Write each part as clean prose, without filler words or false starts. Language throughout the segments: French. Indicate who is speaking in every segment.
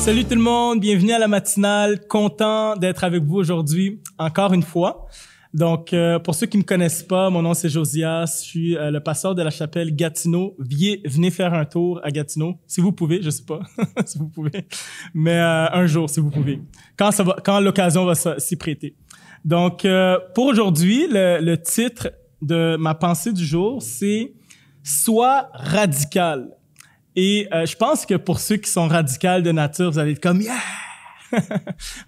Speaker 1: Salut tout le monde, bienvenue à la matinale. Content d'être avec vous aujourd'hui, encore une fois. Donc, pour ceux qui me connaissent pas, mon nom c'est Josias, je suis le pasteur de la chapelle Gatineau. Venez faire un tour à Gatineau, si vous pouvez, je sais pas si vous pouvez, mais un jour si vous pouvez, quand l'occasion va s'y prêter. Donc, pour aujourd'hui, le titre de ma pensée du jour, c'est « Sois radical ». Et je pense que pour ceux qui sont radicaux de nature, vous allez être comme « Yeah! »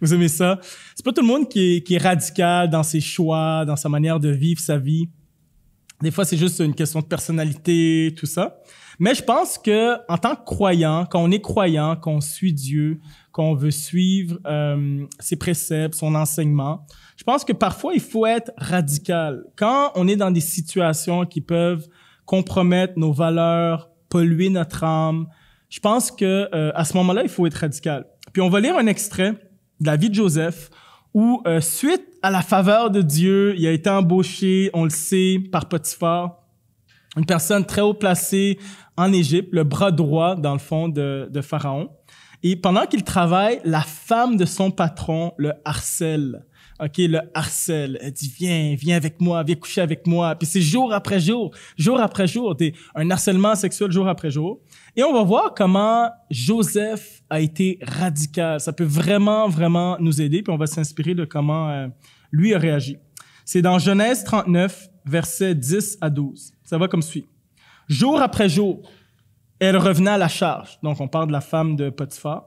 Speaker 1: Vous aimez ça? C'est pas tout le monde qui est radical dans ses choix, dans sa manière de vivre sa vie. Des fois, c'est juste une question de personnalité, tout ça. Mais je pense que en tant que croyant, quand on est croyant, qu'on suit Dieu, qu'on veut suivre ses préceptes, son enseignement, je pense que parfois, il faut être radical. Quand on est dans des situations qui peuvent compromettre nos valeurs, polluer notre âme, je pense que à ce moment-là, il faut être radical. Puis on va lire un extrait de la vie de Joseph où, suite à la faveur de Dieu, il a été embauché, on le sait, par Potiphar, une personne très haut placée en Égypte, le bras droit, dans le fond, de Pharaon. Et pendant qu'il travaille, la femme de son patron le harcèle. OK, le harcèle. Elle dit, viens avec moi, viens coucher avec moi. Puis c'est jour après jour, un harcèlement sexuel jour après jour. Et on va voir comment Joseph a été radical. Ça peut vraiment, vraiment nous aider. Puis on va s'inspirer de comment lui a réagi. C'est dans Genèse 39, versets 10 à 12. Ça va comme suit. Jour après jour, elle revenait à la charge. Donc, on parle de la femme de Potiphar.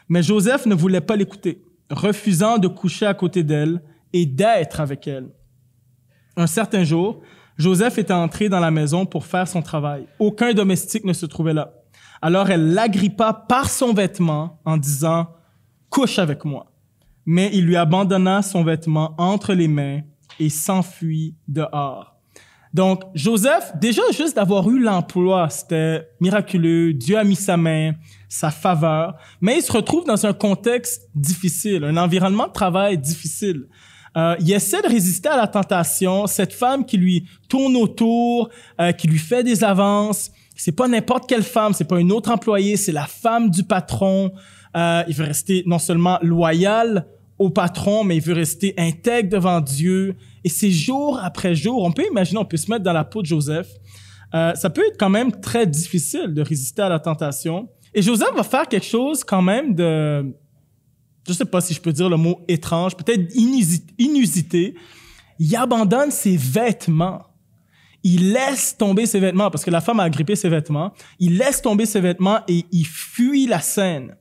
Speaker 1: Mais Joseph ne voulait pas l'écouter, refusant de coucher à côté d'elle et d'être avec elle. Un certain jour, Joseph était entré dans la maison pour faire son travail. Aucun domestique ne se trouvait là. Alors, elle l'agrippa par son vêtement en disant « Couche avec moi ». Mais il lui abandonna son vêtement entre les mains et s'enfuit dehors. Donc, Joseph, déjà juste d'avoir eu l'emploi, c'était miraculeux. Dieu a mis sa main, sa faveur, mais il se retrouve dans un contexte difficile, un environnement de travail difficile. Il essaie de résister à la tentation, cette femme qui lui tourne autour, qui lui fait des avances. C'est pas n'importe quelle femme, c'est pas une autre employée, c'est la femme du patron. Il veut rester non seulement loyal au patron, mais il veut rester intègre devant Dieu. Et c'est jour après jour. On peut imaginer, on peut se mettre dans la peau de Joseph. Ça peut être quand même très difficile de résister à la tentation. Et Joseph va faire quelque chose quand même de, je sais pas si je peux dire le mot étrange, peut-être inusité. Il abandonne ses vêtements. Il laisse tomber ses vêtements parce que la femme a agrippé ses vêtements. Il laisse tomber ses vêtements et il fuit la scène.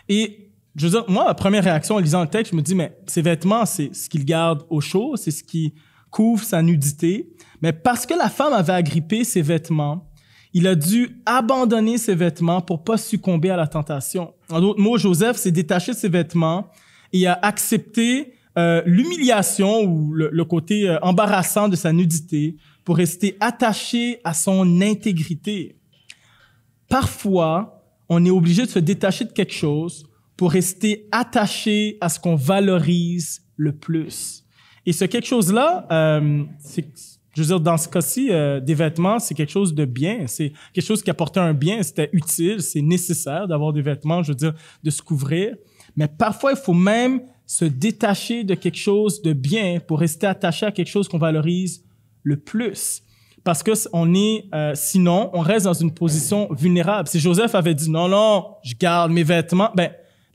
Speaker 1: Et je veux dire, moi, la première réaction en lisant le texte, je me dis, mais ces vêtements, c'est ce qu'il garde au chaud, c'est ce qui couvre sa nudité. Mais parce que la femme avait agrippé ses vêtements, il a dû abandonner ses vêtements pour pas succomber à la tentation. En d'autres mots, Joseph s'est détaché de ses vêtements et a accepté l'humiliation ou le côté embarrassant de sa nudité pour rester attaché à son intégrité. Parfois, on est obligé de se détacher de quelque chose pour rester attaché à ce qu'on valorise le plus. Et ce quelque chose-là, je veux dire, dans ce cas-ci, des vêtements, c'est quelque chose de bien. C'est quelque chose qui apportait un bien, c'était utile, c'est nécessaire d'avoir des vêtements, je veux dire, de se couvrir. Mais parfois, il faut même se détacher de quelque chose de bien pour rester attaché à quelque chose qu'on valorise le plus. Parce que sinon, on reste dans une position vulnérable. Si Joseph avait dit, non, je garde mes vêtements,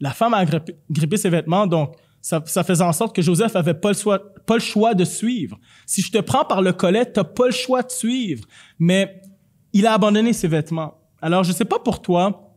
Speaker 1: la femme a agrippé ses vêtements, donc ça faisait en sorte que Joseph avait pas le choix de suivre. Si je te prends par le collet, t'as pas le choix de suivre. Mais il a abandonné ses vêtements. Alors, je sais pas pour toi,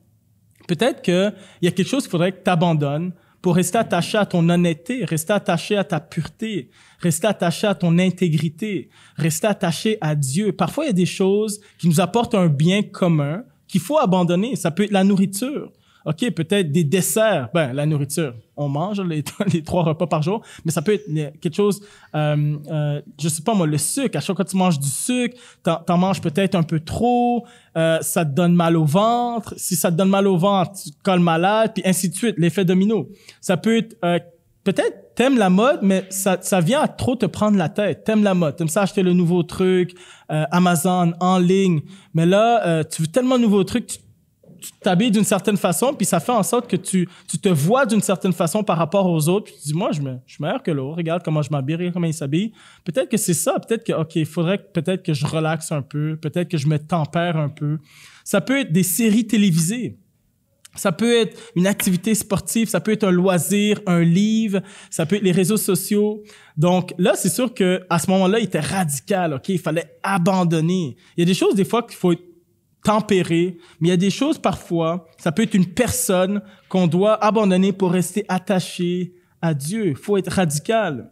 Speaker 1: peut-être qu'il y a quelque chose qu'il faudrait que tu abandonnes pour rester attaché à ton honnêteté, rester attaché à ta pureté, rester attaché à ton intégrité, rester attaché à Dieu. Parfois, il y a des choses qui nous apportent un bien commun qu'il faut abandonner. Ça peut être la nourriture. OK, peut-être des desserts. La nourriture, on mange les 3 repas par jour, mais ça peut être quelque chose, je sais pas moi, le sucre. À chaque fois que tu manges du sucre, t'en manges peut-être un peu trop, ça te donne mal au ventre. Si ça te donne mal au ventre, tu te colles malade, puis ainsi de suite, l'effet domino. Ça peut être, peut-être t'aimes la mode, mais ça vient à trop te prendre la tête. T'aimes la mode, t'aimes ça acheter le nouveau truc, Amazon, en ligne. Mais là, tu veux tellement de nouveaux trucs, tu t'habilles d'une certaine façon, puis ça fait en sorte que tu te vois d'une certaine façon par rapport aux autres. Puis tu dis, moi, je suis meilleur que l'autre. Regarde comment je m'habille, regarde comment il s'habille. Peut-être que c'est ça. Peut-être que, OK, il faudrait peut-être que je relaxe un peu. Peut-être que je me tempère un peu. Ça peut être des séries télévisées. Ça peut être une activité sportive, ça peut être un loisir, un livre, ça peut être les réseaux sociaux. Donc là, c'est sûr que à ce moment-là, il était radical, OK? Il fallait abandonner. Il y a des choses, des fois, qu'il faut tempérer, mais il y a des choses, parfois, ça peut être une personne qu'on doit abandonner pour rester attaché à Dieu. Il faut être radical.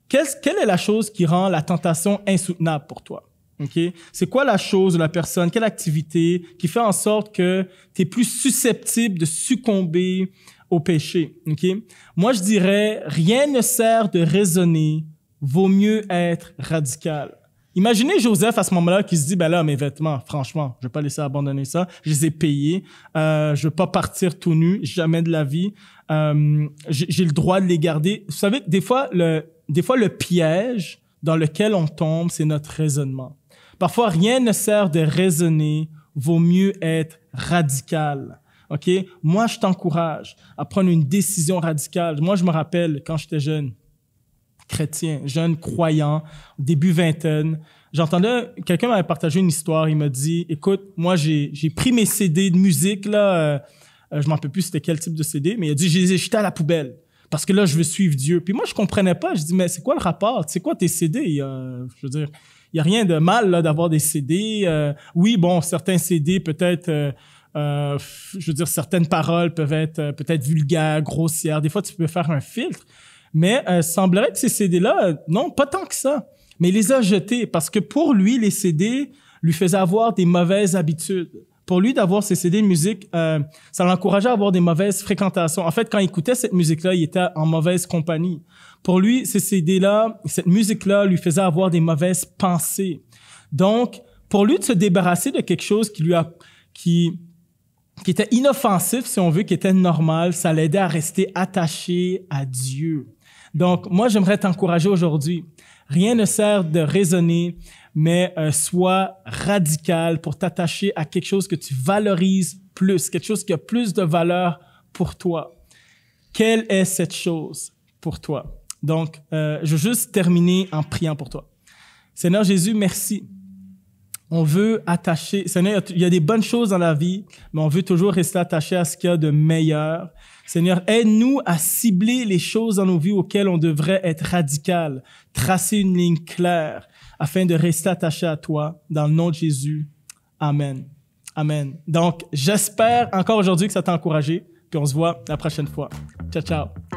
Speaker 1: Quelle est la chose qui rend la tentation insoutenable pour toi? Okay? C'est quoi la chose, la personne, quelle activité qui fait en sorte que tu es plus susceptible de succomber au péché? Okay? Moi, je dirais, rien ne sert de raisonner, vaut mieux être radical. Imaginez Joseph à ce moment-là qui se dit, ben là, mes vêtements, franchement, je vais pas laisser abandonner ça, je les ai payés, je vais pas partir tout nu, jamais de la vie, j'ai le droit de les garder. Vous savez, des fois, le piège dans lequel on tombe, c'est notre raisonnement. Parfois, rien ne sert de raisonner, vaut mieux être radical. OK? Moi, je t'encourage à prendre une décision radicale. Moi, je me rappelle quand j'étais jeune, chrétien, jeune croyant, début vingtaine, j'entendais, quelqu'un m'avait partagé une histoire, il m'a dit, écoute, moi, j'ai pris mes CD de musique, là, je m'en rappelle plus c'était quel type de CD, mais il a dit, je les ai jetés à la poubelle. Parce que là, je veux suivre Dieu. Puis moi, je comprenais pas. Je dis, mais c'est quoi le rapport? C'est quoi tes CD? Je veux dire, il y a rien de mal là d'avoir des CD. Oui, bon, certains CD, peut-être, je veux dire, certaines paroles peuvent être peut-être vulgaires, grossières. Des fois, tu peux faire un filtre. Mais semblerait que ces CD-là, non, pas tant que ça. Mais il les a jetés parce que pour lui, les CD lui faisaient avoir des mauvaises habitudes. Pour lui, d'avoir ces CD de musique, ça l'encourageait à avoir des mauvaises fréquentations. En fait, quand il écoutait cette musique-là, il était en mauvaise compagnie. Pour lui, ces CD-là, cette musique-là lui faisait avoir des mauvaises pensées. Donc, pour lui, de se débarrasser de quelque chose qui était inoffensif, si on veut, qui était normal, ça l'aidait à rester attaché à Dieu. Donc, moi, j'aimerais t'encourager aujourd'hui. Rien ne sert de raisonner, mais sois radical pour t'attacher à quelque chose que tu valorises plus, quelque chose qui a plus de valeur pour toi. Quelle est cette chose pour toi? Donc, je veux juste terminer en priant pour toi. Seigneur Jésus, merci. On veut attacher, Seigneur, il y a des bonnes choses dans la vie, mais on veut toujours rester attaché à ce qu'il y a de meilleur. Seigneur, aide-nous à cibler les choses dans nos vies auxquelles on devrait être radical, tracer une ligne claire afin de rester attaché à toi. Dans le nom de Jésus. Amen. Amen. Donc, j'espère encore aujourd'hui que ça t'a encouragé, puis on se voit la prochaine fois. Ciao, ciao.